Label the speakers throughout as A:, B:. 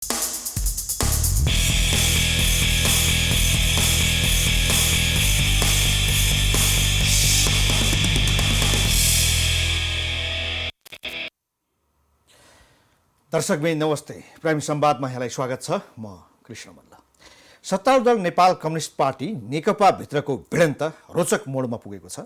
A: दर्शकबिन नमस्ते। प्राइम संवादमा यहाँलाई स्वागत छ। म कृष्ण मल्ल। सत्तारूढ दल नेपाल कम्युनिस्ट पार्टी नेकपा भित्रको भिडन्त रोचक मोडमा पुगेको छ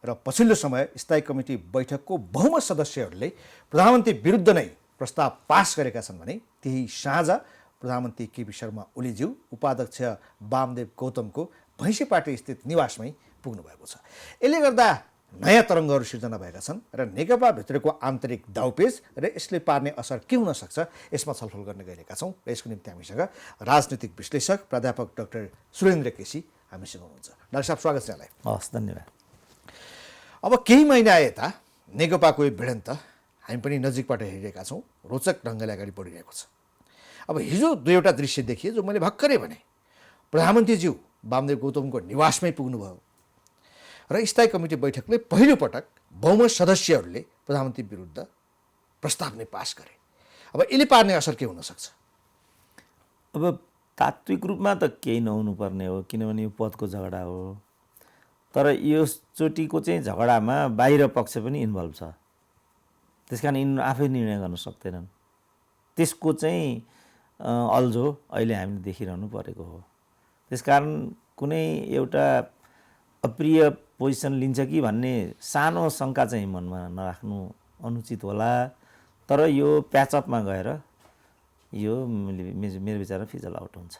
A: र पछिल्लो समय स्थायी कमिटी बैठकको बहुमत सदस्यहरूले प्रधानमन्त्री विरुद्ध नै प्रस्ताव पास गरेका छन् भने त्यही साँझ प्रधानमन्त्री केपी शर्मा ओलीज्यू उपाध्यक्ष वामदेव गौतमको भैँसीपाटी स्थित निवासमै पुग्नु भएको छ। यसले गर्दा नयाँ तरङ्गहरू सिर्जना भएका छन् र नेकपा भित्रको आन्तरिक दाउपेच र यसले पार्ने असर के हुन सक्छ यसमा छलफल गर्न गइरहेका छौँ र यसको निम्ति हामीसँग राजनीतिक विश्लेषक प्राध्यापक डाक्टर सुरेन्द्र केसी हामीसँग हुनुहुन्छ। डाक्टर साहब स्वागत छ यहाँलाई।
B: हस्, धन्यवाद।
A: अब केही महिना यता नेकपाको यो भिडन्त हामी पनि नजिकबाट हेरिरहेका छौँ, रोचक ढङ्गले अगाडि बढिरहेको छ। अब हिजो दुईवटा दृश्य देखिए जो मैले भर्खरै भने। प्रधानमन्त्रीज्यू वामदेव गौतमको निवासमै पुग्नुभयो र स्थायी कमिटी बैठकले पहिलोपटक बहुमत सदस्यहरूले प्रधानमन्त्री विरुद्ध प्रस्ताव नै पास गरे। अब यसले पार्ने असर के हुन सक्छ?
B: अब तात्विक रूपमा त केही नहुनुपर्ने हो, किनभने यो पदको झगडा हो। तर योचोटिको चाहिँ झगडामा बाहिर पक्ष पनि इन्भल्भ छ, त्यस कारण यिनीहरू आफै निर्णय गर्न सक्दैनन्। त्यसको चाहिँ अल्झो अहिले हामीले देखिरहनु परेको हो। त्यसकारण कुनै एउटा अप्रिय पोजिसन लिन्छ कि भन्ने सानो शङ्का चाहिँ मनमा नराख्नु अनुचित होला। तर यो प्याचअपमा गएर यो मेरो विचारमा फिजल आउट हुन्छ।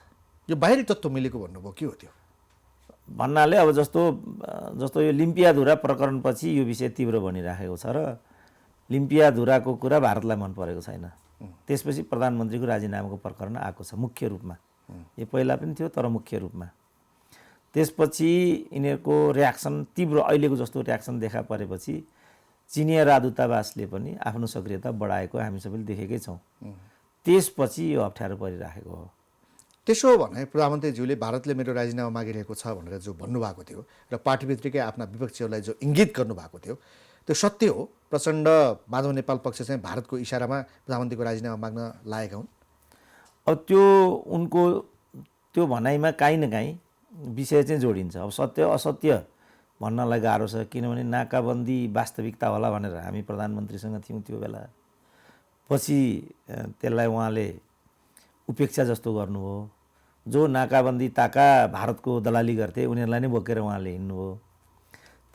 A: यो बाहिरी तत्त्व मिलेको भन्नुभयो, के हो त्यो
B: भन्नाले? अब जस्तो यो लिम्पियाधुरा प्रकरणपछि यो विषय तीव्र बनिराखेको छ र लिम्पियाधुराको कुरा भारतलाई मन परेको छैन। त्यसपछि प्रधानमन्त्रीको राजीनामाको प्रकरण आएको छ मुख्य रूपमा। यो पहिला पनि थियो तर मुख्य रूपमा। त्यसपछि यिनीहरूको रियाक्सन तीव्र, अहिलेको जस्तो रियाक्सन देखा परेपछि चिनिया राजदूतावासले पनि आफ्नो सक्रियता बढाएको हामी सबैले देखेकै छौँ। त्यसपछि यो अप्ठ्यारो परिराखेको हो।
A: त्यसो हो भने प्रधानमन्त्रीज्यूले भारतले मेरो राजीनामा मागिरहेको छ भनेर जो भन्नुभएको थियो र पार्टीभित्रकै आफ्ना विपक्षीहरूलाई जो इङ्गित गर्नुभएको थियो त्यो सत्य हो? प्रचण्ड माधव नेपाल पक्ष चाहिँ भारतको इसारामा प्रधानमन्त्रीको राजीनामा माग्न लागेका हुन्?
B: अब त्यो उनको त्यो भनाइमा काहीँ न काहीँ विषय चाहिँ जोडिन्छ। अब सत्य असत्य भन्नलाई गाह्रो छ, किनभने नाकाबन्दी वास्तविकता होला भनेर हामी प्रधानमन्त्रीसँग थियौँ त्यो बेला। पछि त्यसलाई उहाँले उपेक्षा जस्तो गर्नुभयो। जो नाकाबन्दी ताका भारतको दलाली गर्थे उनीहरूलाई नै बोकेर उहाँले हिँड्नुभयो।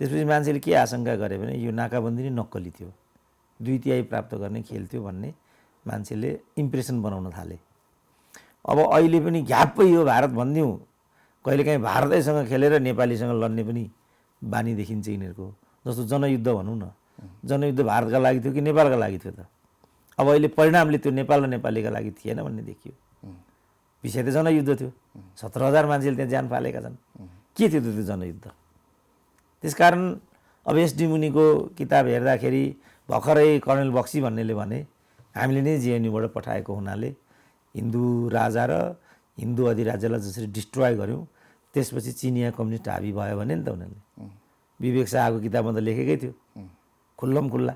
B: त्यसपछि मान्छेले के आशंका गरे भने यो नाकाबन्दी नै नक्कली थियो, 2/3 प्राप्त गर्ने खेल थियो भन्ने मान्छेले इम्प्रेसन बनाउन थाले। अब अहिले पनि घ्याप्पै यो भारत भनिदिउँ, कहिलेकाहीँ भारतैसँग खेलेर नेपालीसँग लड्ने पनि बानी देखिन्छ यिनीहरूको। जस्तो जनयुद्ध भनौँ न, जनयुद्ध भारतका लागि थियो कि नेपालका लागि थियो त? अब अहिले परिणामले त्यो नेपाल र नेपालीका लागि थिएन भन्ने देखियो। विषय त जनयुद्ध थियो, 17,000 मान्छेले त्यहाँ ज्यान फालेका छन्। के थियो त्यो जनयुद्ध? त्यसकारण अब एसडी मुनिको किताब हेर्दाखेरि भर्खरै कर्णेल बक्सी भन्नेले भने हामीले नै जेएनयूबाट पठाएको हुनाले हिन्दू राजा र हिन्दू अधिराज्यलाई जसरी डिस्ट्रोय गऱ्यौँ त्यसपछि चिनिया कम्युनिस्ट हाबी भयो भने नि त उनीहरूले। विवेक शाहको किताबमा त लेखेकै थियो खुल्लम खुल्ला।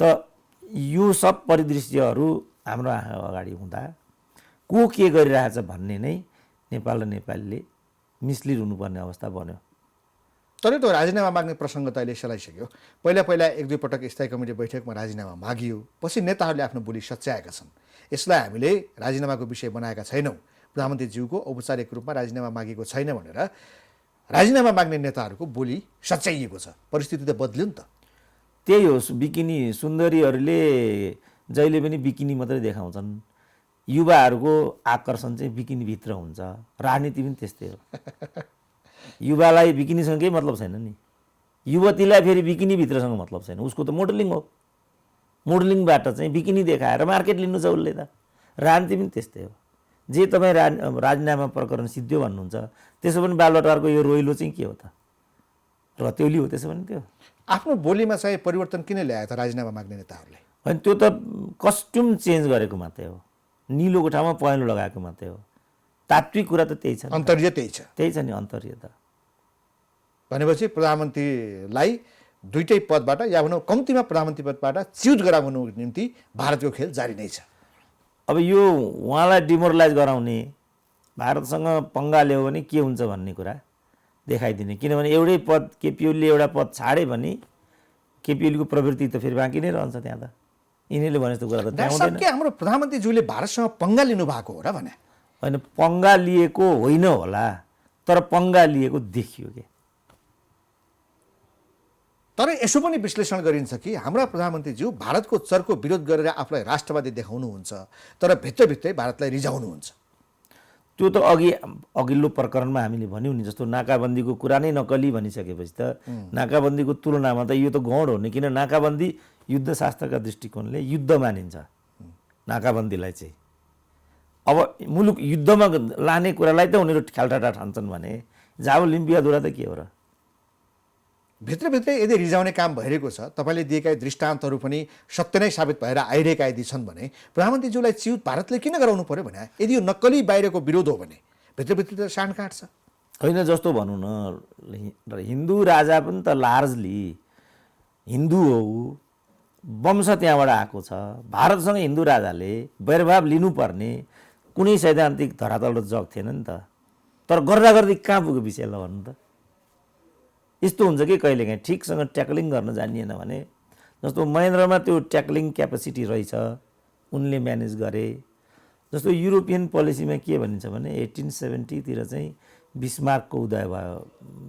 B: त यो सब परिदृश्यहरू हाम्रो आँखा अगाडि हुँदा को के गरिरहेछ भन्ने नै नेपाल र नेपालीले मिसलिड हुनुपर्ने अवस्था बन्यो।
A: तर त्यो राजीनामा माग्ने प्रसङ्ग त अहिले सेलाइसक्यो। पहिला 1-2 पटक स्थायी कमिटी बैठकमा राजीनामा मागियो, पछि नेताहरूले आफ्नो बोली सच्याएका छन्। यसलाई हामीले राजीनामाको विषय बनाएका छैनौँ, प्रधानमन्त्रीज्यूको औपचारिक रूपमा राजीनामा मागेको छैन भनेर राजीनामा माग्ने नेताहरूको बोली सच्याइएको छ। परिस्थिति त बदल्यो नि त।
B: त्यही हो, बिकिनी सुन्दरीहरूले जहिले पनि बिकिनी मात्रै देखाउँछन्। युवाहरूको आकर्षण चाहिँ बिकिनीभित्र हुन्छ। राजनीति पनि त्यस्तै हो। युवालाई बिकिनीसँग केही मतलब छैन नि, युवतीलाई फेरि बिकिनीभित्रसँग मतलब छैन। उसको त मोडलिङ हो, मोडलिङबाट चाहिँ बिकिनी देखाएर मार्केट लिनु छ उसले त। राजनीति पनि त्यस्तै हो। जे तपाईँ राजीनामा प्रकरण सिद्धियो भन्नुहुन्छ त्यसो पनि बालबटारको यो रोइलो चाहिँ के हो त? रत्यौली हो त्यसो भने? त्यो
A: आफ्नो बोलीमा चाहिँ परिवर्तन किन ल्यायो त राजीनामा माग्ने नेताहरूले?
B: होइन, त्यो त कस्ट्युम चेन्ज गरेको मात्रै हो, निलोको ठाउँमा पहेँलो लगाएको मात्रै हो। तात्विक कुरा त त्यही छ,
A: अन्तर्य त्यही छ।
B: त्यही छ नि अन्तर्य त।
A: भनेपछि प्रधानमन्त्रीलाई दुईटै पदबाट या भनौँ कम्तीमा प्रधानमन्त्री पदबाट च्युज गराउनुको निम्ति भारतको खेल जारी नै छ।
B: अब यो उहाँलाई डिमोरलाइज गराउने, भारतसँग पङ्गा ल्यायो भने के हुन्छ भन्ने कुरा देखाइदिने। किनभने एउटै पद केपी ओलीले एउटा पद छाडे भने केपी ओलीको प्रवृत्ति त फेरि बाँकी नै रहन्छ त्यहाँ त। यिनीहरूले भने जस्तो कुरा त त्यहाँ हुँदैन।
A: के हाम्रो प्रधानमन्त्रीज्यूले भारतसँग पङ्गा लिनु भएको हो र भने?
B: होइन, पङ्गा लिएको होइन होला, तर पङ्गा लिएको देखियो के।
A: तर यसो पनि विश्लेषण गरिन्छ कि हाम्रा प्रधानमन्त्रीज्यू भारतको चरको विरोध गरेर आफूलाई राष्ट्रवादी देखाउनुहुन्छ, तर भित्रभित्रै भारतलाई रिझाउनुहुन्छ।
B: त्यो त अघिल्लो प्रकरणमा हामीले भन्यौँ नि, जस्तो नाकाबन्दीको कुरा नै नक्कली भनिसकेपछि त नाकाबन्दीको तुलनामा त यो त गौण हो नि। किन नाकाबन्दी युद्धशास्त्रका दृष्टिकोणले युद्ध मानिन्छ नाकाबन्दीलाई चाहिँ। अब मुलुक युद्धमा लाने कुरालाई त उनीहरू ख्यालटाटा ठान्छन् भने जाब लिम्पियाधुरा त के हो र?
A: भित्रभित्रै यदि रिजाउने काम भइरहेको छ, तपाईँले दिएका दृष्टान्तहरू पनि सत्य नै साबित भएर आइरहेका यदि छन् भने प्रधानमन्त्रीज्यूलाई च्युत भारतले किन गराउनु पर्यो भने? यदि यो नक्कली बाहिरको विरोध हो भने भित्रभित्र त साँडकाँट छ।
B: होइन, जस्तो भनौँ न, हिन्दू राजा पनि त लार्जली हिन्दू हो, वंश त्यहाँबाट आएको छ। भारतसँग हिन्दू राजाले वैरभाव लिनुपर्ने कुनै सैद्धान्तिक धरातल र जग थिएन नि त। तर गर्दागर्दै कहाँ पुग्यो विषय ल भन्नु त? यस्तो हुन्छ कि कहिलेकाहीँ ठिकसँग ट्याकलिङ गर्न जानिएन भने, जस्तो महेन्द्रमा त्यो ट्याकलिङ क्यापेसिटी रहेछ, उनले म्यानेज गरे। जस्तो युरोपियन पोलिसीमा के भनिन्छ भने 1870 चाहिँ बिस्मार्कको उदय भयो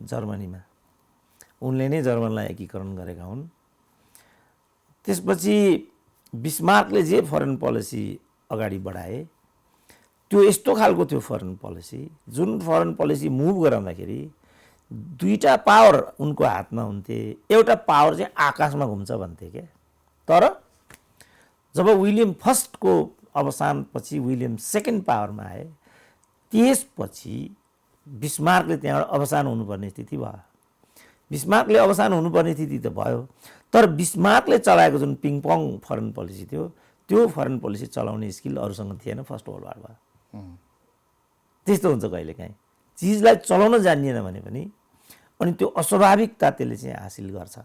B: जर्मनीमा, उनले नै जर्मनलाई एकीकरण गरेका हुन्। त्यसपछि बिस्मार्कले जे फरेन पोलिसी अगाडि बढाए त्यो यस्तो खालको थियो फरेन पोलिसी, जुन फरेन पोलिसी मुभ गराउँदाखेरि दुईटा पावर उनको हातमा हुन्थे। एउटा पावर चाहिँ आकाशमा घुम्छ भन्थे क्या। तर जब विलियम फर्स्टको अवसानपछि विलियम सेकेन्ड पावरमा आए, त्यसपछि बिस्मार्कले त्यहाँबाट अवसान हुनुपर्ने स्थिति भयो। बिस्मार्कले अवसान हुनुपर्ने स्थिति त भयो, तर बिस्मार्कले चलाएको जुन पिङपङ फरेन पोलिसी थियो, त्यो फरेन पोलिसी चलाउने स्किल अरूसँग थिएन फर्स्ट वर्ल्ड वारमा। त्यस्तो हुन्छ कहिलेकाहीँ, चिजलाई चलाउन जानिएन भने पनि अनि त्यो अस्वाभाविकता त्यसले चाहिँ हासिल गर्छ।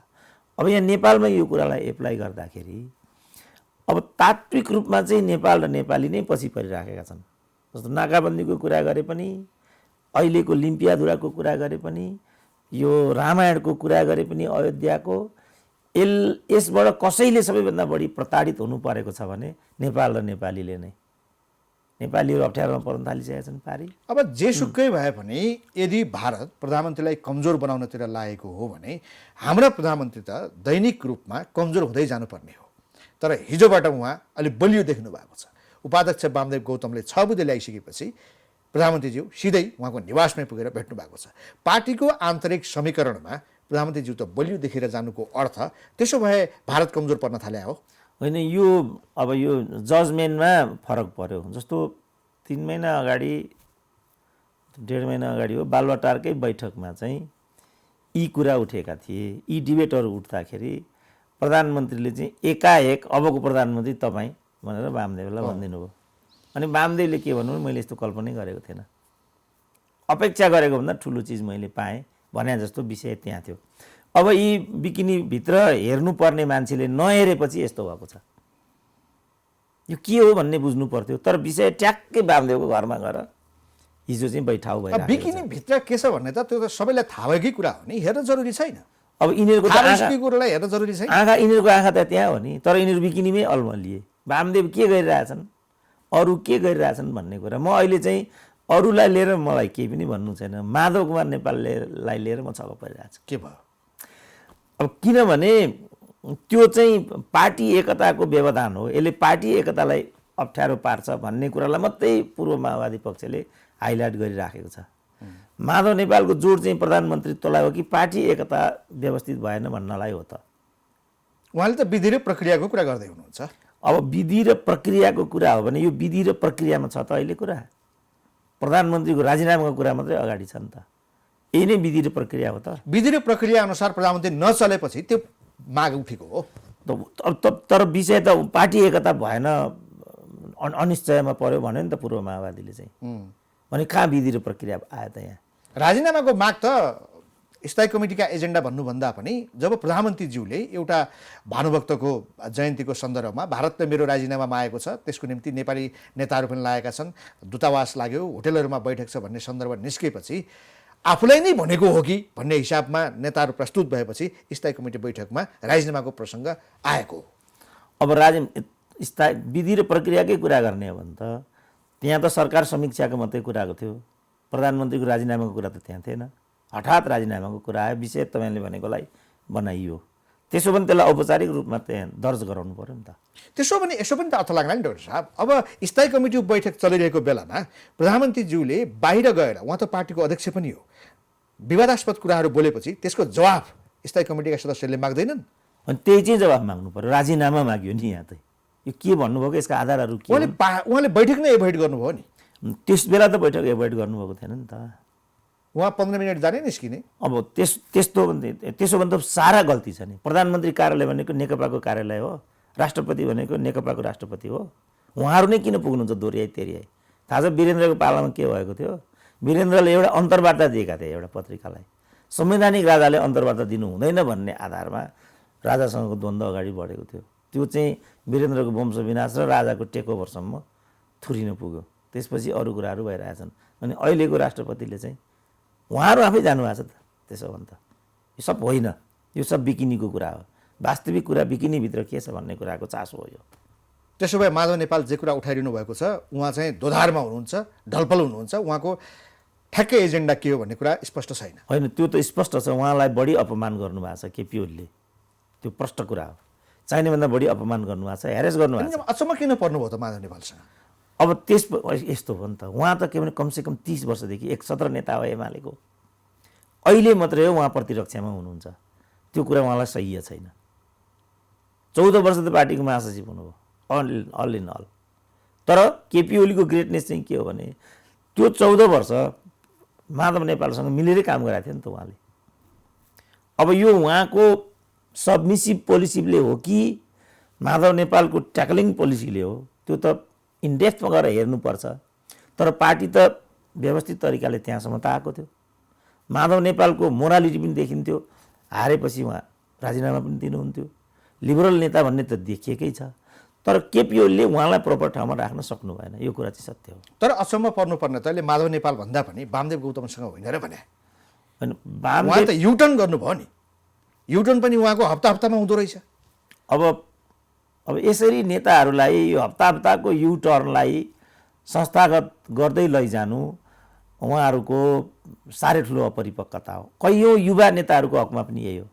B: अब यहाँ नेपालमा यो कुरालाई एप्लाई गर्दाखेरि अब तात्विक रूपमा चाहिँ नेपाल र नेपाली नै पछि परिराखेका छन्। जस्तो नाकाबन्दीको कुरा गरे पनि, अहिलेको लिम्पियाधुराको कुरा गरे पनि, यो रामायणको कुरा गरे पनि, अयोध्याको, यसबाट कसैले सबैभन्दा बढी प्रताडित हुनु परेको छ भने नेपाल र नेपालीले नै। नेपालीहरू अप्ठ्यारोमा पर्न थालिसकेका छन् पारी।
A: अब जेसुकै भए पनि यदि भारत प्रधानमन्त्रीलाई कमजोर बनाउनतिर लागेको हो भने हाम्रा प्रधानमन्त्री त दैनिक रूपमा कमजोर हुँदै जानुपर्ने हो। तर हिजोबाट उहाँ अलिक बलियो देख्नु भएको छ। उपाध्यक्ष वामदेव गौतमले 6 बुधे ल्याइसकेपछि प्रधानमन्त्रीज्यू सिधै उहाँको निवासमै पुगेर भेट्नु भएको छ। पार्टीको आन्तरिक समीकरणमा प्रधानमन्त्रीज्यू त बलियो देखेर जानुको अर्थ त्यसो भए भारत कमजोर पर्न थाले हो?
B: होइन, यो अब यो जजमेन्टमा फरक पर्यो। जस्तो 3 महिना अगाडि, 1.5 महिना अगाडि हो, बालुवाटारकै बैठकमा चाहिँ यी कुरा उठेका थिए। यी डिबेटहरू उठ्दाखेरि प्रधानमन्त्रीले चाहिँ एकाएक अबको प्रधानमन्त्री तपाईँ भनेर वामदेवलाई भनिदिनु भयो। अनि वामदेवले के भन्नु, मैले यस्तो कल्पनै गरेको थिएन, अपेक्षा गरेको भन्दा ठुलो चिज मैले पाएँ भने जस्तो विषय त्यहाँ थियो। अब यी बिकिनीभित्र हेर्नुपर्ने मान्छेले नहेरेपछि यस्तो भएको छ। यो के हो भन्ने बुझ्नु पर्थ्यो, तर विषय ट्याक्कै वामदेवको घरमा गएर हिजो चाहिँ बैठाउ भइरहेको छ।
A: बिकिनीभित्र के छ भन्ने त त्यो त सबैलाई थाहा भएकै कुरा हो नि, हेर्न जरुरी छैन।
B: अब यिनीहरूको
A: कुरालाई हेर्न जरुरी छैन।
B: आँखा, यिनीहरूको आँखा त त्यहाँ हो नि, तर यिनीहरू बिकिनीमै अल्मलिए। वामदेव के गरिरहेछन्, अरू के गरिरहेछन् भन्ने कुरा म अहिले चाहिँ अरूलाई लिएर मलाई केही पनि भन्नु छैन। माधव कुमार नेपाललाई लिएर म छक्क परिरहेको छु।
A: के भयो?
B: अब किनभने त्यो चाहिँ पार्टी एकताको व्यवधान हो, यसले पार्टी एकतालाई अप्ठ्यारो पार्छ भन्ने कुरालाई मात्रै पूर्व माओवादी पक्षले हाइलाइट गरिराखेको छ। माधव नेपालको जोड चाहिँ प्रधानमन्त्री तलाई हो कि पार्टी एकता व्यवस्थित भएन भन्नलाई हो त?
A: उहाँले त विधि र प्रक्रियाको कुरा गर्दै हुनुहुन्छ।
B: अब विधि र प्रक्रियाको कुरा हो भने यो विधि र प्रक्रियामा छ त अहिले कुरा? प्रधानमन्त्रीको राजीनामाको कुरा मात्रै अगाडि छ नि त। यही नै विधि र प्रक्रिया हो त।
A: विधि र प्रक्रिया अनुसार प्रधानमन्त्री नचलेपछि त्यो माग उठेको हो।
B: तर विषय त पार्टी एकता भएन, अनिश्चयमा पर्यो भन्यो नि त पूर्व माओवादीले चाहिँ। भने कहाँ विधि र प्रक्रिया आयो त? यहाँ
A: राजीनामाको माग त स्थायी कमिटीका एजेन्डा भन्नुभन्दा पनि जब प्रधानमन्त्रीज्यूले एउटा भानुभक्तको जयन्तीको सन्दर्भमा भारतले मेरो राजीनामा मागेको छ, त्यसको निम्ति नेपाली नेताहरू पनि लागेका छन्, दूतावास लाग्यो, होटेलहरूमा बैठक छ भन्ने सन्दर्भ निस्केपछि आफूलाई नै भनेको हो कि भन्ने हिसाबमा नेताहरू प्रस्तुत भएपछि स्थायी कमिटी बैठकमा राजीनामाको प्रसङ्ग आएको।
B: अब स्थायी विधि र प्रक्रियाकै कुरा गर्ने हो भने त त्यहाँ त सरकार समीक्षाको मात्रै कुराको थियो, प्रधानमन्त्रीको राजीनामाको कुरा त त्यहाँ थिएन। हठात राजीनामाको कुरा आयो, विषय तपाईँले भनेकोलाई बनाइयो, त्यसो भने त्यसलाई औपचारिक रूपमा त्यहाँ दर्ज गराउनु पर्यो नि त।
A: त्यसो भने यसो पनि त अर्थ लाग्ला नि डाक्टर साहब, अब स्थायी कमिटी बैठक चलिरहेको बेलामा प्रधानमन्त्रीज्यूले बाहिर गएर, उहाँ त पार्टीको अध्यक्ष पनि हो, विवादास्पद कुराहरू बोलेपछि त्यसको जवाफ स्थायी कमिटीका सदस्यले माग्दैनन्?
B: अनि त्यही चाहिँ जवाफ माग्नु पर्यो, राजीनामा माग्यो नि यहाँ त। यो के भन्नुभएको, यसका आधारहरू के?
A: उहाँले बैठक नै एभोइड गर्नुभयो नि।
B: त्यस बेला त बैठक एभोइड गर्नुभएको थिएन नि त।
A: उहाँ 15 मिनट जाने निस्किने।
B: अब त्यसो भने त सारा गल्ती छ नि। प्रधानमन्त्री कार्यालय भनेको नेकपाको कार्यालय हो, राष्ट्रपति भनेको नेकपाको राष्ट्रपति हो। उहाँहरू नै किन पुग्नुहुन्छ दोहोऱ्याइ तेह्रियाइ? थाहा छ वीरेन्द्रको पालामा के भएको थियो? वीरेन्द्रले एउटा अन्तर्वार्ता दिएका थिए एउटा पत्रिकालाई, संवैधानिक राजाले अन्तर्वार्ता दिनु हुँदैन भन्ने आधारमा राजासँगको द्वन्द्व अगाडि बढेको थियो। त्यो चाहिँ वीरेन्द्रको वंश विनाश र राजाको टेकओभरसम्म थुरिन पुग्यो। त्यसपछि अरू कुराहरू भइरहेछन्। अनि अहिलेको राष्ट्रपतिले चाहिँ उहाँहरू आफै जानुभएको छ त। त्यसो भने त यो सब होइन, यो सब बिकिनीको कुरा हो। वास्तविक कुरा बिकिनीभित्र के छ भन्ने कुराको चासो हो यो।
A: त्यसो भए माधव नेपाल जे कुरा उठाइरहनु भएको छ, उहाँ चाहिँ दोधारमा हुनुहुन्छ, ढलपल हुनुहुन्छ, उहाँको ठ्याक्कै एजेन्डा के हो भन्ने कुरा स्पष्ट छैन।
B: होइन, त्यो त स्पष्ट छ। उहाँलाई बढी अपमान गर्नुभएको छ केपी ओलीले, त्यो प्रष्ट कुरा हो। चाहिने भन्दा बढी अपमान गर्नुभएको छ, ह्यारेस गर्नुभएको छ।
A: अचम्म किन पर्नुभयो त माधव नेपालसँग?
B: अब यस्तो हो नि त, उहाँ त के भने कमसेकम 30 वर्षदेखि एक सत्र नेता हो एमालेको। अहिले मात्रै हो उहाँ प्रतिरक्षामा हुनुहुन्छ, त्यो कुरा उहाँलाई सही छैन। 14 वर्ष त पार्टीको महासचिव हुनुभयो, अल इन अल। तर केपी ओलीको ग्रेटनेस चाहिँ के हो भने त्यो 14 वर्ष माधव नेपालसँग मिलेरै काम गराएको थियो नि त उहाँले। अब यो उहाँको सबमिसिभ पोलिसीले हो कि माधव नेपालको ट्याकलिङ पोलिसीले हो, त्यो त इनडेप्थमा गएर हेर्नुपर्छ। तर पार्टी त व्यवस्थित तरिकाले त्यहाँसम्म त आएको थियो। माधव नेपालको मोरालिटी पनि देखिन्थ्यो, हारेपछि उहाँ राजीनामा पनि दिनुहुन्थ्यो। लिबरल नेता भन्ने त देखिएकै छ। तर केपी ओलीले उहाँलाई प्रपर ठाउँमा राख्न सक्नु भएन, यो कुरा चाहिँ सत्य हो।
A: तर अचम्म पर्नुपर्ने त अहिले माधव नेपाल भन्दा पनि वामदेव गौतमसँग होइन र भने।
B: होइन,
A: उहाँ त युटर्न गर्नुभयो नि, युटर्न पनि उहाँको हप्ता हप्तामा हुँदो रहेछ।
B: अब यसरी नेताहरूलाई यो हप्ता हप्ताको युटर्नलाई संस्थागत गर्दै लैजानु उहाँहरूको साह्रै ठुलो अपरिपक्वता हो। कैयौँ युवा नेताहरूको हकमा पनि यही हो,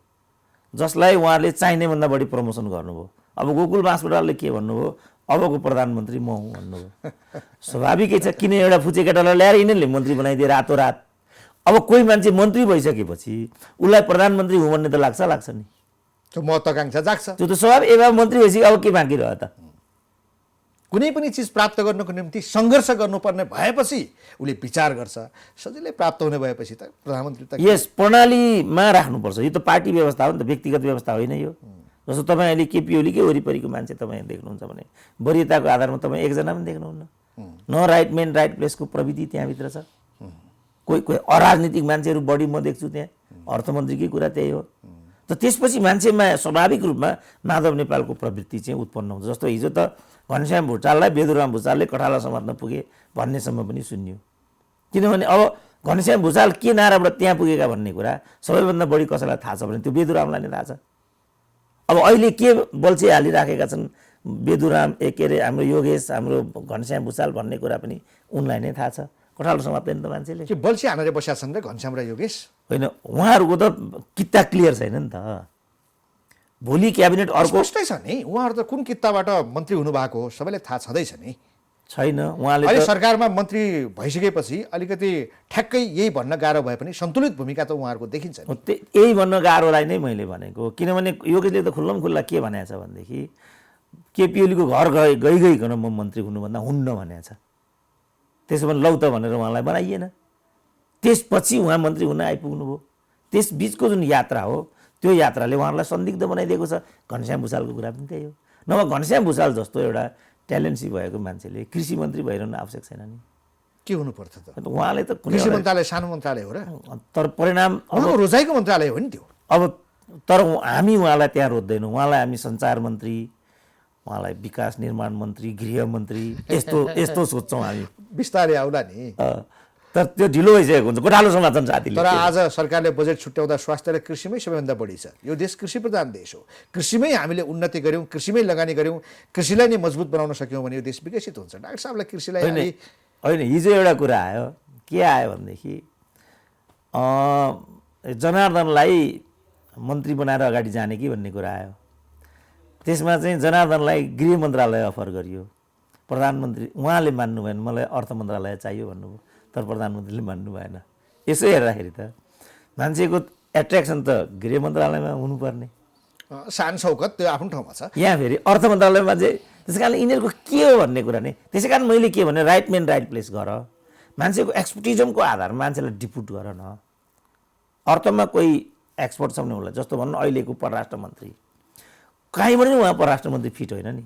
B: जसलाई उहाँहरूले चाहिने भन्दा बढी प्रमोसन गर्नुभयो। अब गोकुल बाँसबरालले के भन्नुभयो, अबको प्रधानमन्त्री म हुँ भन्नुभयो। स्वाभाविकै छ, किन एउटा फुचे केटालाई ल्याएर यिनीहरूले मन्त्री बनाइदिए रातोरात। अब कोही मान्छे मन्त्री भइसकेपछि उसलाई प्रधानमन्त्री हुँ भन्ने त लाग्छ नि,
A: त्यो महत्त्वाकांक्षा जाग्छ।
B: त्यो त स्वाभाविक। एभा मन्त्री भइसक्यो, अब के बाँकी रह्यो त?
A: कुनै पनि चिज प्राप्त गर्नको निम्ति सङ्घर्ष गर्नुपर्ने भएपछि उसले विचार गर्छ, सजिलै प्राप्त हुने भएपछि त प्रधानमन्त्री त
B: यस प्रणालीमा राख्नुपर्छ। यो त पार्टी व्यवस्था हो नि त, व्यक्तिगत व्यवस्था होइन यो। जस्तो तपाईँ अहिले केपी ओलीकै वरिपरिको मान्छे तपाईँ देख्नुहुन्छ भने वरियताको आधारमा तपाईँ एकजना पनि देख्नुहुन्न। न राइट मेन राइट प्लेसको प्रविधि त्यहाँभित्र छ। कोही अराजनीतिक मान्छेहरू बढी म देख्छु त्यहाँ, अर्थमन्त्रीकै कुरा त्यही हो। त त्यसपछि मान्छेमा स्वाभाविक रूपमा माधव नेपालको प्रवृत्ति चाहिँ उत्पन्न हुन्छ। जस्तो हिजो त घनश्याम भुटाललाई बेदुराम भुसालले कठाला समात्न पुगे भन्नेसम्म पनि सुनियो। किनभने अब घनश्याम भुसाल के नाराबाट त्यहाँ पुगेका भन्ने कुरा सबैभन्दा बढी कसैलाई थाहा छ भने त्यो बेदुरामलाई नै थाहा छ। अब अहिले के बल्छी हालिराखेका छन् बेदुराम, के अरे हाम्रो योगेश, हाम्रो घनश्याम भुसाल भन्ने कुरा पनि उनलाई नै थाहा छ। कठालो समात्दैन त मान्छेले।
A: के बल्छी हानेर बसेका छन् र घनश्याम र योगेश?
B: होइन, उहाँहरूको त किता क्लियर छैन नि त। भोलि क्याबिनेट अर्को
A: स्पष्टै छ नि, उहाँहरू त कुन किताबाट मन्त्री हुनुभएको हो सबैलाई थाहा छँदैछ नि।
B: छैन, उहाँले
A: अहिले सरकारमा मन्त्री भइसकेपछि अलिकति ठ्याक्कै यही भन्न गाह्रो भए पनि सन्तुलित भूमिका त उहाँहरूको देखिन्छ नि।
B: यही भन्न गाह्रोलाई नै मैले भनेको। किनभने योगेशले त खुल्लम खुल्ला के भनेको छ भनेदेखि केपी ओलीको घर गइकन म मन्त्री हुनुभन्दा हुन्न भनेको छ। त्यसो भने लौ त भनेर उहाँलाई बनाइएन। त्यसपछि उहाँ मन्त्री हुन आइपुग्नुभयो। त्यस बिचको जुन यात्रा हो त्यो यात्राले उहाँहरूलाई संदिग्ध बनाइदिएको छ। घनश्याम भुसालको कुरा पनि त्यही हो। नभए घनश्याम भुसाल जस्तो एउटा ट्यालेन्सी भएको मान्छेले कृषि मन्त्री भइरहनु आवश्यक छैन नि।
A: के हुनु पर्थ्यो त?
B: उहाँले त कुनै
A: कृषि मन्त्रालय सानो मन्त्रालय हो र?
B: तर परिणाम
A: उहाँको रोजाइको मन्त्रालय हो नि त्यो।
B: अब तर हामी उहाँलाई त्यहाँ रोज्दैनौँ। उहाँलाई हामी सञ्चार मन्त्री, उहाँलाई विकास निर्माण मन्त्री, गृह मन्त्री यस्तो सोच्छौँ हामी।
A: बिस्तारै आउला नि।
B: तर त्यो ढिलो भइसकेको हुन्छ। गोठालो समाचार साथीले।
A: तर आज सरकारले बजेट छुट्याउँदा स्वास्थ्य र कृषिमै सबैभन्दा बढी छ। यो देश कृषि प्रधान देश हो। कृषिमै हामीले उन्नति गऱ्यौँ, कृषिमै लगानी गऱ्यौँ, कृषिलाई नै मजबुत बनाउन सक्यौँ भने यो देश विकसित हुन्छ। डाक्टर साहबलाई कृषिलाई
B: होइन, हिजो एउटा कुरा आयो। के आयो भनेदेखि जनार्दनलाई मन्त्री बनाएर अगाडि जाने कि भन्ने कुरा आयो। त्यसमा चाहिँ जनार्दनलाई गृह मन्त्रालय अफर गरियो। प्रधानमन्त्री उहाँले मान्नु भएन, मलाई अर्थ मन्त्रालय चाहियो भन्नुभयो। तर प्रधानमन्त्रीले मान्नु भएन। यसो हेर्दाखेरि त मान्छेको एट्र्याक्सन त गृह मन्त्रालयमा हुनुपर्ने।
A: शान शौकत त्यो आफ्नो ठाउँमा छ।
B: यहाँ फेरि अर्थ मन्त्रालयमा चाहिँ त्यसै कारण यिनीहरूको के हो भन्ने कुरा नै। त्यसै कारण मैले के भने राइट म्यान राइट प्लेस गर। मान्छेको एक्सपर्टिजमको आधारमा मान्छेलाई डिपुट गर न। अर्थमा कोही एक्सपर्ट छ भने उसलाई, जस्तो भन्नु अहिलेको परराष्ट्र मन्त्री कहीँबाट नि उहाँ परराष्ट्र मन्त्री फिट होइन नि।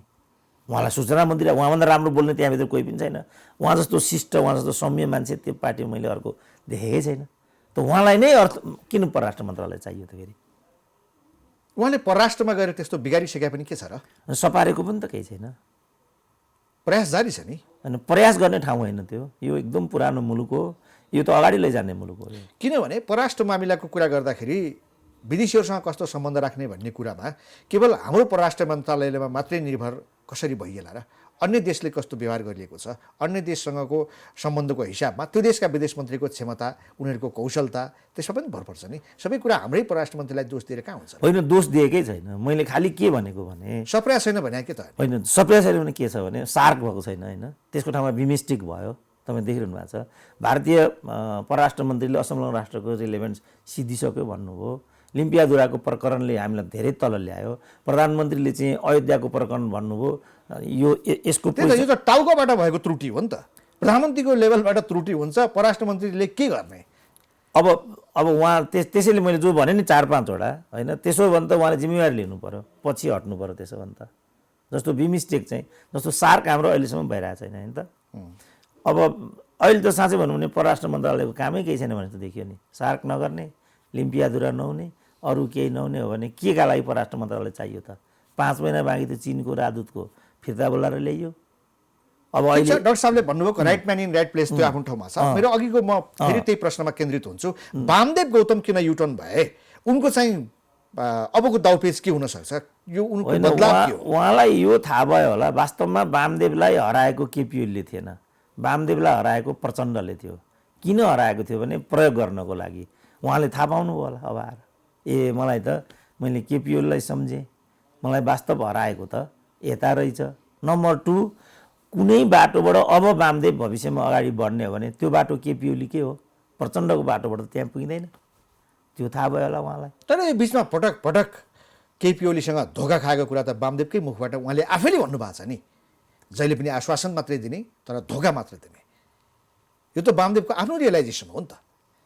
B: उहाँलाई सूचना मन्त्री, उहाँभन्दा राम्रो बोल्ने त्यहाँभित्र कोही पनि छैन। उहाँ जस्तो शिष्ट, उहाँ जस्तो सौम्य मान्छे त्यो पार्टीमा मैले अर्को देखेकै छैन। त उहाँलाई नै किन परराष्ट्र मन्त्रालय चाहियो त फेरि?
A: उहाँले परराष्ट्रमा गएर त्यस्तो बिगारिसके पनि के छ र?
B: सपारेको पनि त केही छैन।
A: प्रयास जारी छ नि।
B: होइन, प्रयास गर्ने ठाउँ होइन त्यो। यो एकदम पुरानो मुलुक हो। यो त अगाडि लैजाने मुलुक हो।
A: किनभने परराष्ट्र मामिलाको कुरा गर्दाखेरि विदेशीहरूसँग कस्तो सम्बन्ध राख्ने भन्ने कुरामा केवल हाम्रो परराष्ट्र मन्त्रालयमा मात्रै निर्भर कसरी भइएला र? अन्य देशले कस्तो व्यवहार गरिएको छ, अन्य देशसँगको सम्बन्धको हिसाबमा त्यो देशका विदेश मन्त्रीको क्षमता, उनीहरूको कौशलता, त्यसमा पनि भर पर्छ नि। सबै कुरा हाम्रै परराष्ट्र मन्त्रीलाई दोष दिएर कहाँ हुन्छ?
B: होइन, दोष दिएकै छैन। मैले खालि के भनेको भने
A: सप्रयास छैन भने के त?
B: होइन, सप्रयास छैन भने के छ भने सार्क भएको छैन। होइन, त्यसको ठाउँमा बिमस्टिक भयो। तपाईँ देखिरहनु भएको छ। भारतीय परराष्ट्र मन्त्रीले असंलग्न राष्ट्रको रिलेभेन्स सिद्धिसक्यो भन्नुभयो। लिम्पियाधुराको प्रकरणले हामीलाई धेरै तल ल्यायो। प्रधानमन्त्रीले चाहिँ अयोध्याको प्रकरण भन्नुभयो। यो यसको
A: यो त टाउकोबाट भएको त्रुटि हो नि त। प्रधानमन्त्रीको लेभलबाट त्रुटि हुन्छ, परराष्ट्र मन्त्रीले के गर्ने?
B: अब उहाँ त्यसैले मैले जो भने नि 4-5 वटा, होइन, त्यसो भने त उहाँले जिम्मेवारी लिनु पर्यो, पछि हट्नु पर्यो। त्यसो भने त जस्तो बिमस्टेक चाहिँ, जस्तो सार्क हाम्रो अहिलेसम्म भइरहेको छैन होइन त। अब अहिले त साँच्चै भनौँ भने परराष्ट्र मन्त्रालयको कामै केही छैन भने त देखियो नि। सार्क नगर्ने, लिम्पियाधुरा नहुने, अरू केही नहुने हो भने के का लागि परराष्ट्र मन्त्रालय चाहियो त? 5 महिना बाँकी त चिनको राजदूतको फिर्ता बोलाएर ल्याइयो। अब अहिले
A: डाक्टर साहबले भन्नुभएको right man in right place त्यो आफ्नो ठाउँमा छ। मेरो अघिको म फेरि त्यही प्रश्नमा केन्द्रित हुन्छु। वामदेव गौतम किन युटर्न भए? उनको चाहिँ अबको दाउपेच के हुन सक्छ? यो उनको बदलाव के हो?
B: उहाँलाई यो थाहा भयो होला। वास्तवमा वामदेवलाई हराएको केपी ओलीले थिएन, वामदेवलाई हराएको प्रचण्डले थियो। किन हराएको थियो भने प्रयोग गर्नको लागि। उहाँले थाहा पाउनुभयो होला अब आएर, मलाई त मैले केपी ओलीलाई सम्झेँ, मलाई वास्तव हराएको त यता रहेछ। नम्बर 2, कुनै बाटोबाट अब वामदेव भविष्यमा अगाडि बढ्ने हो भने त्यो बाटो केपी ओली के हो? प्रचण्डको बाटोबाट त त्यहाँ पुगिँदैन। त्यो थाहा भयो होला उहाँलाई।
A: तर यो बिचमा पटक पटक केपी ओलीसँग धोका खाएको कुरा त वामदेवकै मुखबाट उहाँले आफैले भन्नुभएको छ नि। जहिले पनि आश्वासन मात्रै दिने, तर धोका मात्रै दिने। यो त वामदेवको आफ्नो रियलाइजेसन हो नि त।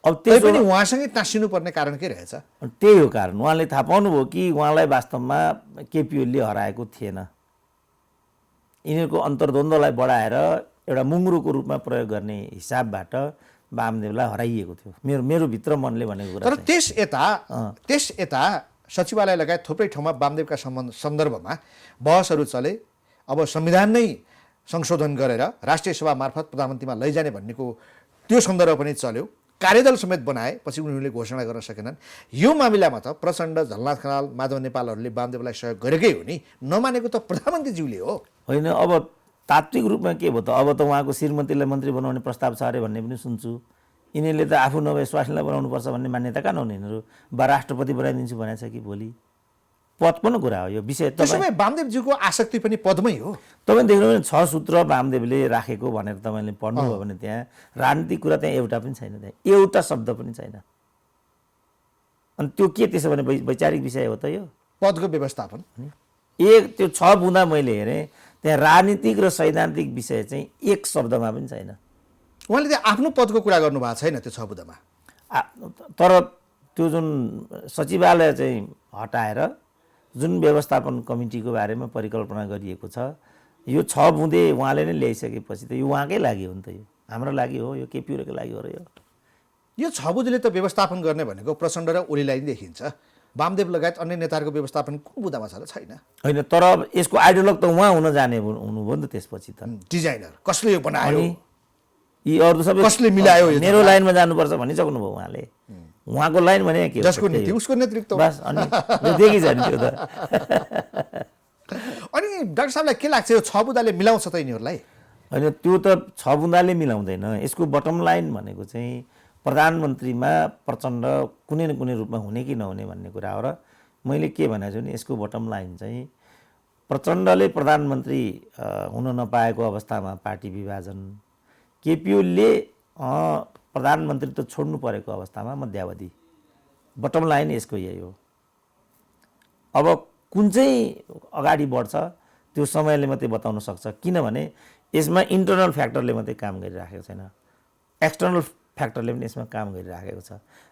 B: अब
A: त्यही पनि उहाँसँगै टाँसिनु पर्ने कारण के रहेछ?
B: त्यही हो कारण। उहाँले थाहा पाउनुभयो कि उहाँलाई वास्तवमा केपी ओलीले हराएको थिएन। यिनीहरूको अन्तर्द्वन्द्वलाई बढाएर एउटा मुङ्ग्रोको रूपमा प्रयोग गर्ने हिसाबबाट वामदेवलाई हराइएको थियो। मेरो भित्र मनले भनेको कुरा।
A: तर त्यस यता सचिवालय लगायत थुप्रै ठाउँमा वामदेवका सन्दर्भमा बहसहरू चले। अब संविधान नै संशोधन गरेर राष्ट्रिय सभा मार्फत प्रधानमन्त्रीमा लैजाने भन्नेको त्यो सन्दर्भ पनि चल्यो। कार्यदल समेत बनाए, पछि उनीहरूले घोषणा गर्न सकेनन्। यो मामिलामा त प्रचण्ड, झलनाथ खनाल, माधव नेपालहरूले वामदेवलाई सहयोग गरेकै हो नि। नमानेको त प्रधानमन्त्रीज्यूले हो।
B: होइन, अब तात्विक रूपमा के भयो त? अब त उहाँको श्रीमतीलाई मन्त्री बनाउने प्रस्ताव छ अरे भन्ने पनि सुन्छु। यिनीहरूले त आफू नभए स्वास्नीलाई बनाउनुपर्छ भन्ने मान्यता कहाँ नहुने यिनीहरू? राष्ट्रपति बनाइदिन्छु भनेको छ कि भोलि? पदको कुरा हो यो विषय।
A: त्यसैले वामदेवजीको आसक्ति पनि पदमै हो।
B: तपाईँ देख्नु भने 6 सूत्र वामदेवले राखेको भनेर तपाईँले पढ्नुभयो भने त्यहाँ राजनीतिक कुरा त्यहाँ एउटा पनि छैन, त्यहाँ एउटा शब्द पनि छैन। अनि त्यो के त्यसो भने वैचारिक विषय हो त यो?
A: पदको व्यवस्थापन।
B: त्यो 6 बुँदा मैले हेरेँ, त्यहाँ राजनीतिक र सैद्धान्तिक विषय चाहिँ एक शब्दमा पनि छैन।
A: उहाँले त्यहाँ आफ्नो पदको कुरा गर्नुभएको छैन त्यो 6 बुँदामा।
B: तर त्यो जुन सचिवालय चाहिँ हटाएर जुन व्यवस्थापन कमिटीको बारेमा परिकल्पना गरिएको छ, यो 6 बुँदे उहाँले नै ल्याइसकेपछि त यो उहाँकै लागि हो नि त। यो हाम्रो लागि हो, यो केपिओको लागि हो र
A: यो 6 बुँदेले त व्यवस्थापन गर्ने भनेको प्रचण्ड र ओलीलाई नै देखिन्छ। वामदेव लगायत अन्य नेताहरूको व्यवस्थापन कुन बुँदामा छ र छैन?
B: होइन, तर अब यसको आइडियोलग त उहाँ हुन जाने हुनुभयो नि त त्यसपछि त।
A: डिजाइनर कसले यो बनायो,
B: अनि यी अरू सबै
A: कसले मिलायो यो
B: मेरो लाइनमा जानुपर्छ भनिसक्नुभयो उहाँले। उहाँको लाइन भने के हो?
A: जसको नीति उसको नेतृत्व।
B: बस, अनि यो देखिन्छ नि त्यो त।
A: अनि डाक्टर साहबलाई के लाग्छ यो 6 बुँदाले मिलाउँछ त यिनीहरूलाई?
B: होइन, त्यो त 6 बुँदाले मिलाउँदैन। यसको बटम लाइन भनेको चाहिँ प्रधानमन्त्रीमा प्रचण्ड कुनै न कुनै रूपमा हुने कि नहुने भन्ने कुरा हो। र मैले के भनेको छु नि, यसको बटम लाइन चाहिँ प्रचण्डले प्रधानमन्त्री हुन नपाएको अवस्थामा पार्टी विभाजन, केपिओले प्रधानमन्त्री त छोड्नु परेको अवस्थामा मध्यावधि। बटम लाइन यसको यही हो। अब कुन चाहिँ अगाडि बढ्छ त्यो समयले मात्रै बताउन सक्छ, किनभने यसमा इन्टर्नल फ्याक्टरले मात्रै काम गरिराखेको छैन, एक्सटर्नल फ्याक्टरले पनि यसमा काम गरिराखेको छ।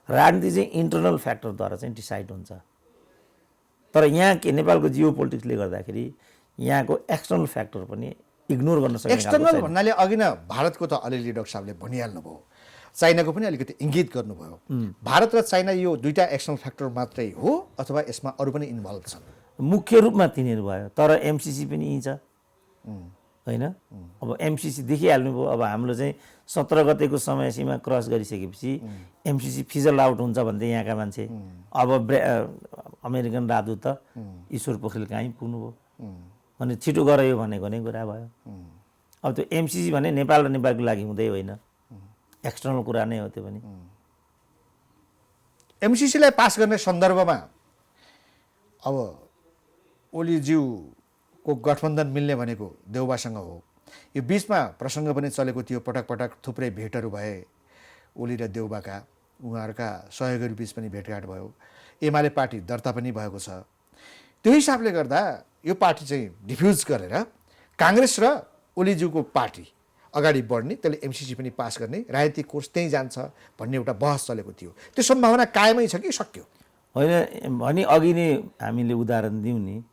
B: राजनीति चाहिँ इन्टर्नल फ्याक्टरद्वारा चाहिँ डिसाइड हुन्छ। तर यहाँ के नेपालको जियो पोलिटिक्सले गर्दाखेरि यहाँको एक्सटर्नल फ्याक्टर पनि इग्नोर गर्न सक्ने
A: एक्सटर्नल भन्नाले अघि नै भारतको त अलिअलि डाक्टर साहबले भनिहाल्नु भयो, चाइनाको पनि अलिकति इङ्गित गर्नुभयो। भारत र चाइना यो दुईटा एक्सटर्नल फ्याक्टर मात्रै हो अथवा यसमा अरू पनि इन्भल्भ छन्?
B: मुख्य रूपमा तिनीहरू भयो, तर एमसिसी पनि यहीँ छ होइन। अब एमसिसी देखिहाल्नु भयो। अब हाम्रो चाहिँ 17 गतेको समय सीमा क्रस गरिसकेपछि एमसिसी फिजल आउट हुन्छ भन्दै यहाँका मान्छे। अब अमेरिकन राजदूत त ईश्वर पोखरेल कहीँ पुग्नुभयो, अनि छिटो गरायो भनेको नै कुरा भयो। अब त्यो एमसिसी भने नेपाल र नेपालको लागि हुँदै होइन, एक्सटर्नल कुरा नै हो त्यो पनि।
A: एमसिसीलाई पास गर्ने सन्दर्भमा अब ओलीज्यूको गठबन्धन मिल्ने भनेको देउबासँग हो। यो बिचमा प्रसङ्ग पनि चलेको थियो, पटक पटक थुप्रै भेटहरू भए ओली र देउबाका, उहाँहरूका सहयोगीहरू बिच पनि भेटघाट भयो, एमाले पार्टी दर्ता पनि भएको छ। त्यो हिसाबले गर्दा यो पार्टी चाहिँ डिफ्युज गरेर काङ्ग्रेस र ओलीज्यूको पार्टी अगाडि बढ्ने, त्यसले एमसिसी पनि पास गर्ने, राजनीतिक कोर्स त्यहीँ जान्छ भन्ने एउटा बहस चलेको थियो। त्यो सम्भावना कायमै छ कि सक्यो?
B: होइन, भने अघि नै हामीले उदाहरण दिउँ नि,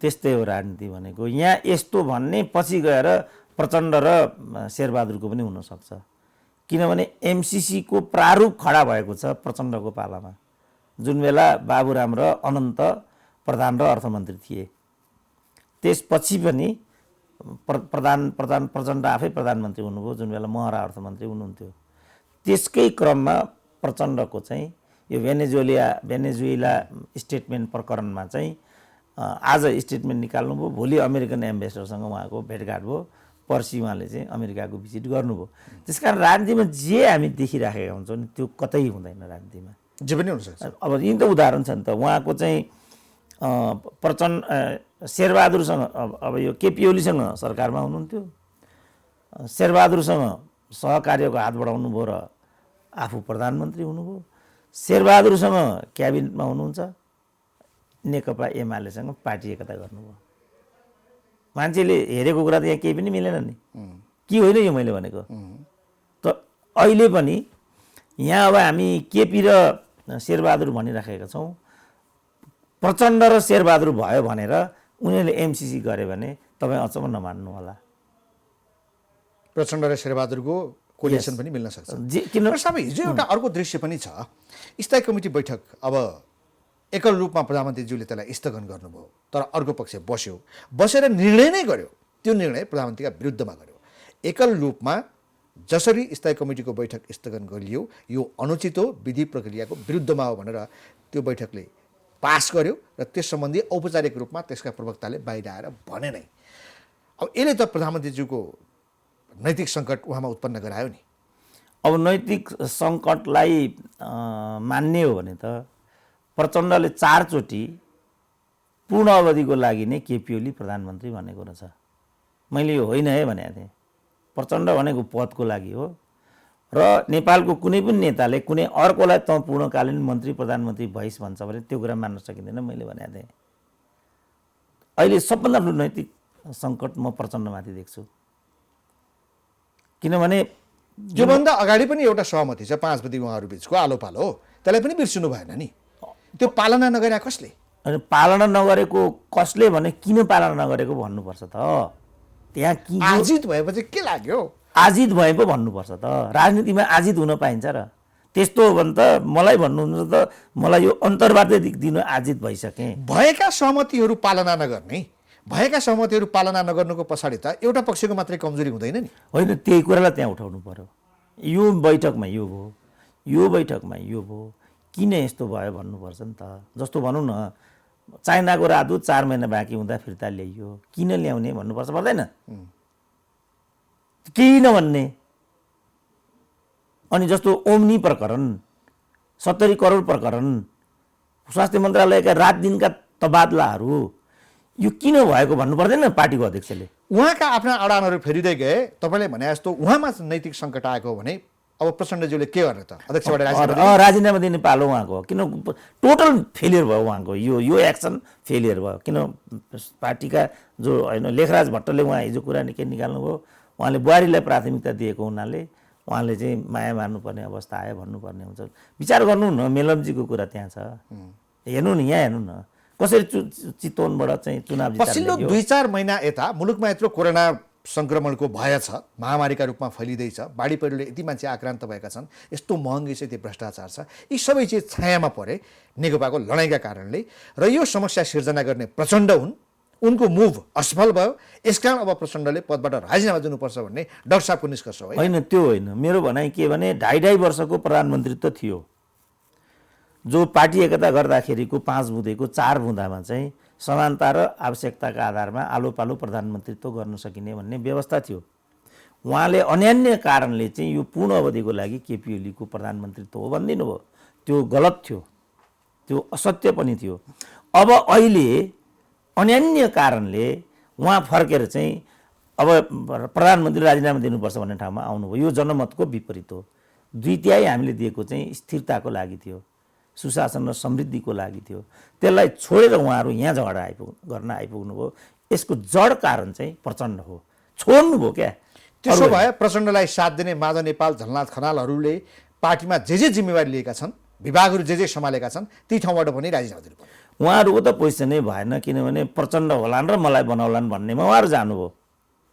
B: त्यस्तै हो राजनीति भनेको। यहाँ यस्तो भन्ने पछि गएर प्रचण्ड र शेरबहादुरको पनि हुनसक्छ, किनभने एमसिसीको प्रारूप खडा भएको छ प्रचण्डको पालामा, जुन बेला बाबुराम र अनन्त प्रधान र अर्थमन्त्री थिए। त्यसपछि पनि प्रचण्ड आफै प्रधानमन्त्री हुनुभयो, जुन बेला महरा अर्थमन्त्री हुनुहुन्थ्यो। त्यसकै क्रममा प्रचण्डको चाहिँ यो भेनेजुएला स्टेटमेन्ट प्रकरणमा चाहिँ आज स्टेटमेन्ट निकाल्नुभयो, भोलि अमेरिकन एम्बेसडरसँग उहाँको भेटघाट भयो, पर्सि उहाँले चाहिँ अमेरिकाको भिजिट गर्नुभयो। त्यसकारण राजनीतिमा जे हामी देखिराखेका हुन्छौँ नि त्यो कतै हुँदैन राजनीतिमा,
A: जे पनि हुनसक्छ।
B: अब यिन त उदाहरण छ नि त। उहाँको चाहिँ शेरबहादुरसँग अब यो केपी ओलीसँग सरकारमा हुनुहुन्थ्यो, शेरबहादुरसँग सहकार्यको हात बढाउनु भयो र आफू प्रधानमन्त्री हुनुभयो, शेरबहादुरसँग क्याबिनेटमा हुनुहुन्छ, नेकपा एमालेसँग पार्टी एकता गर्नुभयो। मान्छेले हेरेको कुरा त यहाँ केही पनि मिलेन नि, के होइन यो मैले भनेको त। अहिले पनि यहाँ अब हामी केपी र शेरबहादुर भनिराखेका छौँ, प्रचण्ड र शेरबहादुर भयो भनेर उनीहरूले एमसिसी गरे भने तपाईँ अचम्म नमान्नु होला।
A: प्रचण्ड र शेरबहादुरको कोलिसन पनि मिल्न सक्छ।
B: किन
A: हिजो एउटा अर्को दृश्य पनि छ, स्थायी कमिटी बैठक अब एकल रूपमा प्रधानमन्त्रीज्यूले त्यसलाई स्थगन गर्नुभयो, तर अर्को पक्ष बसेर निर्णय नै गर्यो। त्यो निर्णय प्रधानमन्त्रीका विरुद्धमा गर्यो। एकल रूपमा जसरी स्थायी कमिटीको बैठक स्थगन गरियो, यो अनुचित हो, विधि प्रक्रियाको विरुद्धमा हो भनेर त्यो बैठकले पास गर्यो र त्यस सम्बन्धी औपचारिक रूपमा त्यसका प्रवक्ताले बाहिर आएर भने नै। अब यसले त प्रधानमन्त्रीज्यूको नैतिक सङ्कट उहाँमा उत्पन्न गरायो नि।
B: अब नैतिक सङ्कटलाई मान्ने हो भने त प्रचण्डले 4 चोटि पूर्ण अवधिको लागि नै केपी ओली प्रधानमन्त्री भनेको रहेछ। मैले यो होइन है भनेको थिएँ। प्रचण्ड भनेको पदको लागि हो र नेपालको कुनै पनि नेताले कुनै अर्कोलाई त पूर्णकालीन मन्त्री प्रधानमन्त्री भइस् भन्छ भने त्यो कुरा मान्न सकिँदैन, मैले भनेको थिएँ। अहिले सबभन्दा ठुलो नैतिक सङ्कट म प्रचण्डमाथि देख्छु, किनभने
A: योभन्दा अगाडि पनि एउटा सहमति छ 5 बुँदे उहाँहरू बिचको आलो पालो, त्यसलाई पनि बिर्सिनु भएन नि। त्यो पालना नगरे कसले?
B: अनि पालना नगरेको कसले भने किन पालना नगरेको भन्नुपर्छ त। त्यहाँ
A: आजित भएपछि के लाग्यो?
B: आजित भए पो भन्नुपर्छ त। राजनीतिमा आजित हुन पाइन्छ र? त्यस्तो हो भने त मलाई भन्नुहुन्छ त मलाई यो अन्तर्वार्ता दिनु आजित भइसकेँ।
A: भएका सहमतिहरू पालना नगर्ने, भएका सहमतिहरू पालना नगर्नुको पछाडि त एउटा पक्षको मात्रै कमजोरी हुँदैन नि।
B: होइन, त्यही कुरालाई त्यहाँ उठाउनु पर्यो। यो बैठकमा यो भयो, यो बैठकमा यो भयो, किन यस्तो भयो भन्नुपर्छ नि त। जस्तो भनौँ न, चाइनाको राजदूत 4 महिना बाँकी हुँदा फिर्ता ल्याइयो, किन ल्याउने भन्नुपर्छ, पर्दैन? केही नभन्ने। अनि जस्तो ओम्नी प्रकरण, 70 करोड प्रकरण, स्वास्थ्य मन्त्रालयका रात दिनका तबादलाहरू, यो किन भएको भन्नु पर्दैन पार्टीको अध्यक्षले?
A: उहाँका आफ्ना अडानहरू फेरिँदै गए। तपाईँले भने जस्तो उहाँमा नैतिक सङ्कट आएको हो भने अब प्रचण्डज्यूले के गर्ने त? अध्यक्षबाट
B: राजीनामा दिने पालो उहाँको हो। किन टोटल फेलियर भयो उहाँको, यो एक्सन फेलियर भयो। किन पार्टीका जो होइन लेखराज भट्टले उहाँ हिजो कुरा के निकाल्नुभयो, उहाँले बुहारीलाई प्राथमिकता दिएको हुनाले उहाँले चाहिँ माया मार्नुपर्ने अवस्था आयो भन्नुपर्ने हुन्छ। विचार गर्नु न, मेलम्चीको कुरा त्यहाँ छ। हेर्नु न, यहाँ हेर्नु न कसरी चितवनबाट चाहिँ चुनाव जित्दा।
A: पछिल्लो 2-4 महिना यता मुलुकमा यत्रो कोरोना सङ्क्रमणको भय छ, महामारीका रूपमा फैलिँदैछ, बाढी पहिरोले यति मान्छे आक्रान्त भएका छन्, यस्तो महँगी छ, यति भ्रष्टाचार छ, यी सबै चिज छायामा परे नेकपाको लडाइँका कारणले। र यो समस्या सिर्जना गर्ने प्रचण्ड हुन्, उनको मुभ असफल भयो। यसकारण अब प्रचण्डले पदबाट राजीनामा दिनुपर्छ भन्ने डाक्टर साहबको निष्कर्ष हो।
B: होइन, त्यो होइन। मेरो भनाइ के भने 2.5 वर्षको प्रधानमन्त्रीत्व थियो, जो पार्टी एकता गर्दाखेरिको 5 बुँदेको 4 बुँदामा चाहिँ समानता र आवश्यकताका आधारमा आलो पालो प्रधानमन्त्रीत्व गर्न सकिने भन्ने व्यवस्था थियो। उहाँले अन्यान्य कारणले चाहिँ यो पूर्ण अवधिको लागि केपी ओलीको प्रधानमन्त्रीत्व हो भनिदिनु भयो। त्यो गलत थियो, त्यो असत्य पनि थियो। अब अहिले अन्यान्य कारणले उहाँ फर्केर चाहिँ अब प्रधानमन्त्री राजीनामा दिनुपर्छ भन्ने ठाउँमा आउनुभयो। यो जनमतको विपरीत हो। 2/3 हामीले दिएको चाहिँ स्थिरताको लागि थियो, सुशासन र समृद्धिको लागि थियो। त्यसलाई छोडेर उहाँहरू यहाँ झगडा गर्न आइपुग्नुभयो। यसको जड कारण चाहिँ प्रचण्ड हो, छोड्नुभयो क्या।
A: त्यसो भए प्रचण्डलाई साथ दिने माधव नेपाल, झलनाथ खनालहरूले पार्टीमा जे जिम्मेवारी लिएका छन्, विभागहरू जे सम्हालेका छन्, ती ठाउँबाट पनि राजीनामा दिनु पर्यो।
B: उहाँहरूको त पोजिसनै भएन, किनभने प्रचण्ड होलान् र मलाई बनाउलान् भन्नेमा उहाँहरू जानुभयो।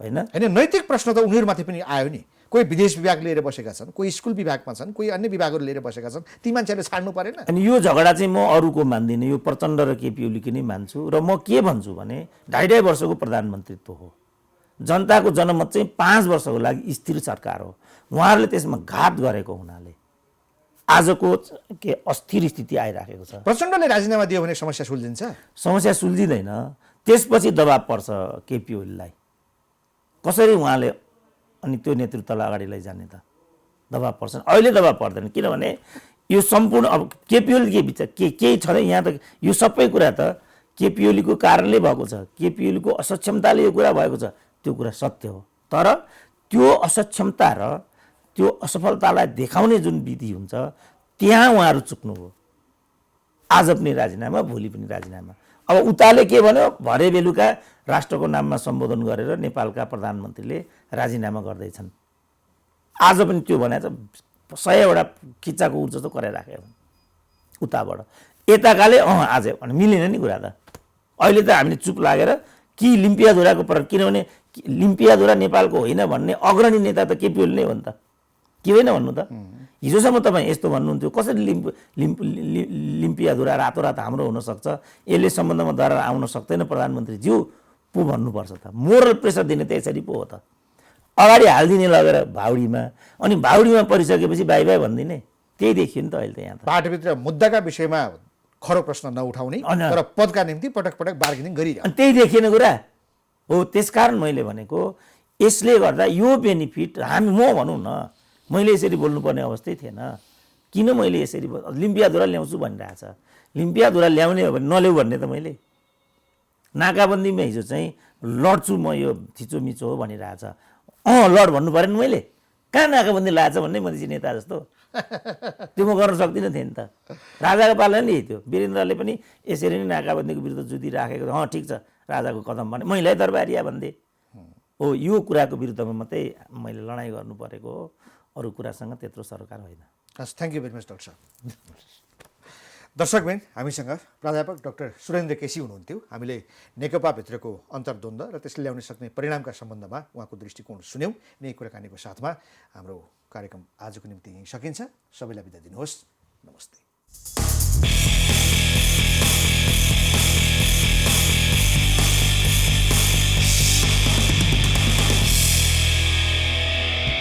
B: होइन,
A: नैतिक प्रश्न त उनीहरूमाथि पनि आयो नि। कोही विदेश विभाग लिएर बसेका छन्, कोही स्कुल विभागमा छन्, कोही अन्य विभागहरू लिएर बसेका छन्, ती मान्छेहरूले छाड्नु परेन?
B: अनि यो झगडा चाहिँ म अरूको मान्दिनँ, यो प्रचण्ड र केपी ओलीको नै मान्छु। र म के भन्छु भने 2.5 वर्षको प्रधानमन्त्रीत्व हो, जनताको जनमत चाहिँ 5 वर्षको लागि स्थिर सरकार हो। उहाँहरूले त्यसमा घात गरेको हुनाले आजको के अस्थिर स्थिति आइराखेको छ।
A: प्रचण्डले राजीनामा दियो भने समस्या सुल्झिन्छ?
B: समस्या सुल्झिँदैन। त्यसपछि दबाब पर्छ केपी ओलीलाई। कसरी उहाँले अनि त्यो नेतृत्वलाई अगाडि लैजाने त? दबाब पर्छ। अहिले दबाब पर्दैन, किनभने यो सम्पूर्ण अब केपी ओली के बिच केही छ र यहाँ त यो सबै कुरा त केपी ओलीको कारणले भएको छ। केपी ओलीको असक्षमताले यो कुरा भएको छ, त्यो कुरा सत्य हो। तर त्यो असक्षमता र त्यो असफलतालाई देखाउने जुन विधि हुन्छ त्यहाँ उहाँहरू चुक्नुभयो। आज पनि राजीनामा, भोलि पनि राजीनामा। अब उताले के भन्यो, भरे बेलुका राष्ट्रको नाममा सम्बोधन गरेर नेपालका प्रधानमन्त्रीले राजीनामा गर्दैछन्। आज पनि त्यो भने त 100वटा किच्चाको ऊ जस्तो कराइराखेको उताबाट। यताकाले आज भने मिलेन नि कुरा त। अहिले त हामीले चुप लागेर कि लिम्पियाधुराको किनभने लिम्पियाधुरा नेपालको होइन भन्ने अग्रणी नेता त केपी ओली नै हो नि त, के होइन भन्नु त? हिजोसम्म तपाईँ यस्तो भन्नुहुन्थ्यो, कसरी लिम्पियाधुरा रातोरात हाम्रो हुनसक्छ, यसले सम्बन्धमा दरार आउन सक्दैन प्रधानमन्त्रीज्यू पो भन्नुपर्छ त। मोरल प्रेसर दिने त यसरी पो हो त। अगाडि हालिदिने लगेर भाउडीमा, अनि भाउडीमा परिसकेपछि बाई बाई भनिदिने, त्यही देखियो नि त अहिले त यहाँ त।
A: पार्टीभित्र मुद्दाका विषयमा खरो प्रश्न नउठाउने तर पदका निम्ति पटक पटक बार्गेनिङ गरिरह,
B: अनि त्यही देखिएन कुरा हो। त्यसकारण मैले भनेको यसले गर्दा यो बेनिफिट म भनौँ न, मैले यसरी बोल्नुपर्ने अवस्थै थिएन। किन मैले यसरी लिम्पियाधुरा ल्याउँछु भनिरहेछ? लिम्पियाधुरा ल्याउने हो भने नल्याउ भन्ने त मैले नाकाबन्दीमा हिजो चाहिँ लड्छु म, यो थिचोमिचो हो भनिरहेछ। लड भन्नु परेन मैले? कहाँ नाकाबन्दी लागेछ भन्ने मधेसी नेता जस्तो त्यो म गर्न सक्दिनँ थिएँ नि त। राजाको पालन नि थियो, वीरेन्द्रले पनि यसरी नै नाकाबन्दीको विरुद्ध जुदी राखेको छ। ठिक छ, राजाको कदम भने महिला दरबारिया भन्दै हो। यो कुराको विरुद्धमा मात्रै मैले लडाइँ गर्नु परेको हो, अरू कुरासँग त्यत्रो सरकार होइन।
A: हस्, thank you very much doctor साहब। दर्शकबिन हामीसँग प्राध्यापक डाक्टर सुरेन्द्र केसी हुनुहुन्थ्यो। हामीले नेकपाभित्रको अन्तर्द्वन्द्व र त्यसले ल्याउन सक्ने परिणामका सम्बन्धमा उहाँको दृष्टिकोण सुन्यौँ। यही कुराकानीको साथमा हाम्रो कार्यक्रम आजको निम्ति यहीँ सकिन्छ। सबैलाई बिदा दिनुहोस्। नमस्ते।